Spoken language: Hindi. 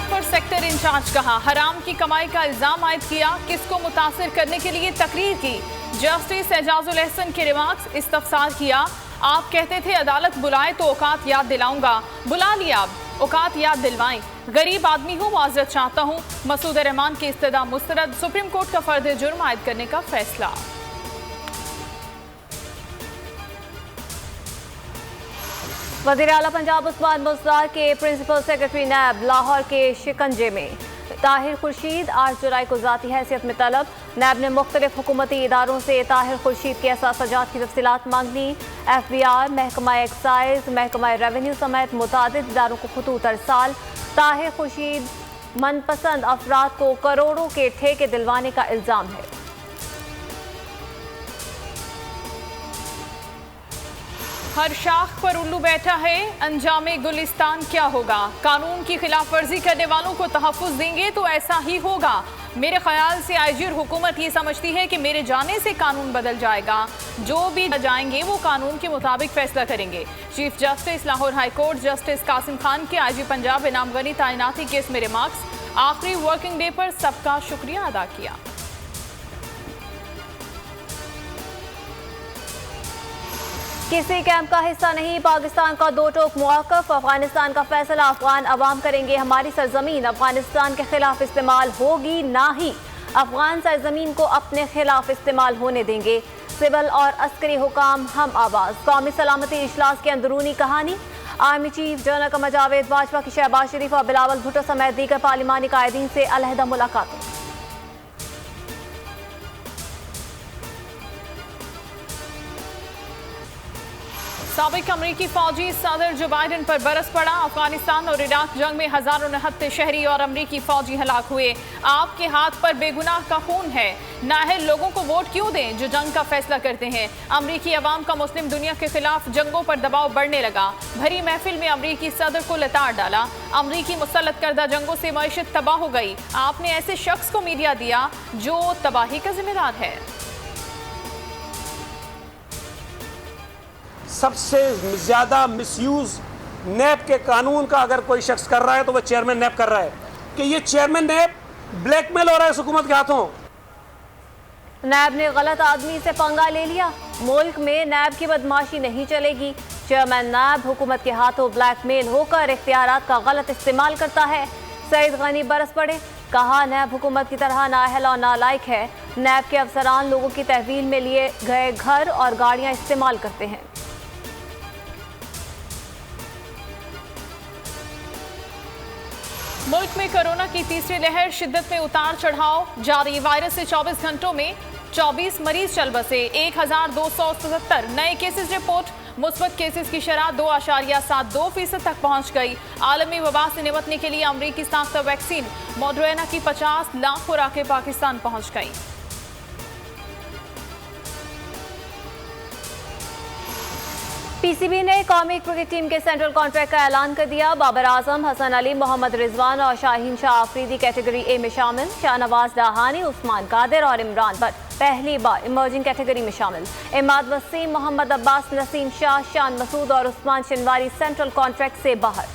पंजाब पर सेक्टर इंचार्ज कहा, हराम की कमाई का इल्जाम आयद किया, किसको मुतासिर करने के लिए तकरीर की। जस्टिस एजाजुल एहसन के रिमार्क्स इस्तफसार किया, आप कहते थे अदालत बुलाए तो औकात याद दिलाऊंगा, बुला लिया, अब औकात याद दिलवाएं। गरीब आदमी हूँ, माजरत चाहता हूँ। मसूद रहमान की इस्तदा मुस्तरद, सुप्रीम कोर्ट का फर्द जुर्म आयद करने का फैसला। वज़ीर आला पंजाब उस्मान मुज़फ्फर के प्रिंसिपल सेक्रेटरी नैब लाहौर के शिकंजे में। ताहिर खुर्शीद 8 जुलाई को ज़ाती हैसियत में तलब। नैब ने मुख्तलिफ हुकूमती इदारों से ताहिर खुर्शीद के असासजात की तफसीलात मांग ली। FBI, महकमा एक्साइज, महकमा रेवेन्यू समेत मुतादिद इदारों को खतूत अरसाल। ताहिर खुर्शीद मनपसंद अफराद को करोड़ों के ठेके दिलवाने का इल्ज़ाम है। हर शाख पर उल्लू बैठा है, अंजामे गुलिस्तान क्या होगा। कानून की खिलाफ वर्जी करने वालों को तहफ़्फ़ुज़ देंगे तो ऐसा ही होगा। मेरे ख्याल से आईजी और हुकूमत ये समझती है कि मेरे जाने से कानून बदल जाएगा। जो भी जाएंगे वो कानून के मुताबिक फैसला करेंगे। Chief justice Lahore high court justice Qasim Khan के IG पंजाब इनाम गनी तैनाती केस में रिमार्क्स, आखिरी वर्किंग डे पर सबका शुक्रिया अदा किया। किसी कैंप का हिस्सा नहीं, पाकिस्तान का दो टोक मौक़िफ़। अफगानिस्तान का फैसला अफगान अवाम करेंगे। हमारी सरजमीन अफगानिस्तान के खिलाफ इस्तेमाल होगी, ना ही अफगान सरजमीन को अपने खिलाफ इस्तेमाल होने देंगे। सिविल और अस्करी हुकाम हम आवाज़। कौमी सलामती इजलास की अंदरूनी कहानी। Army chief general Qamar Javed Bajwa की शहबाज शरीफ और बिलावल भुट्टो समेत दीगर पार्लिमानी कायदीन से अलहदा मुलाकातें। साबिक अमरीकी फौजी सदर जो बाइडन पर बरस पड़ा। अफगानिस्तान और इराक जंग में हजारों निहत्ते शहरी और अमरीकी फौजी हलाक हुए। आपके हाथ पर बेगुनाह का खून है, नाअहल लोगों को वोट क्यों दें जो जंग का फैसला करते हैं। अमरीकी अवाम का मुस्लिम दुनिया के खिलाफ जंगों पर दबाव बढ़ने लगा। भरी महफिल में अमरीकी सदर को लताड़ डाला। अमरीकी मुसल्लत करदा जंगों से मईशत तबाह हो गई। आपने ऐसे शख्स को मीडिया दिया जो तबाही का जिम्मेदार है। सबसे ज़्यादा मिसयूज़ नैब के कानून का अगर कोई शख्स कर रहा है तो वह चेयरमैन नैब कर रहा है कि ये चेयरमैन नैब ब्लैकमेल हो रहा है इस हुकूमत के हाथों। नैब ने गलत आदमी से पंगा ले लिया। मुल्क में नैब की बदमाशी नहीं चलेगी। चेयरमैन नैब हुकूमत के हाथों ब्लैकमेल होकर इख्तियारात का गलत इस्तेमाल करता है। सईद गनी बरस पड़े, कहा नैब हुकूमत की तरह नाअहल और नालायक है। नैब के अफसरान लोगों की तहवील में लिए गए घर और गाड़ियाँ इस्तेमाल करते हैं। मुल्क में कोरोना की तीसरी लहर, शिद्दत में उतार चढ़ाव जारी। वायरस से 24 घंटों में 24 मरीज चल बसे। 1277 नए केसेस रिपोर्ट। मुस्बत केसेस की शरह 2.72% तक पहुंच गई। आलमी वबा से निपटने के लिए अमरीकी साख्ता वैक्सीन मॉडर्ना की 50 लाख खुराकें पाकिस्तान पहुंच गई। PCB ने कौमी क्रिकेट टीम के सेंट्रल कॉन्ट्रैक्ट का ऐलान कर दिया। बाबर आजम, हसन अली, मोहम्मद रिजवान और शाहीन शाह आफरीदी कैटेगरी ए में शामिल। शाहनवाज दाहानी, उस्मान कादिर और इमरान भट्ट पहली बार इमर्जिंग कैटेगरी में शामिल। इमाद वसीम, मोहम्मद अब्बास, नसीम शाह, शान मसूद और उस्मान शनवारी सेंट्रल कॉन्ट्रैक्ट से बाहर।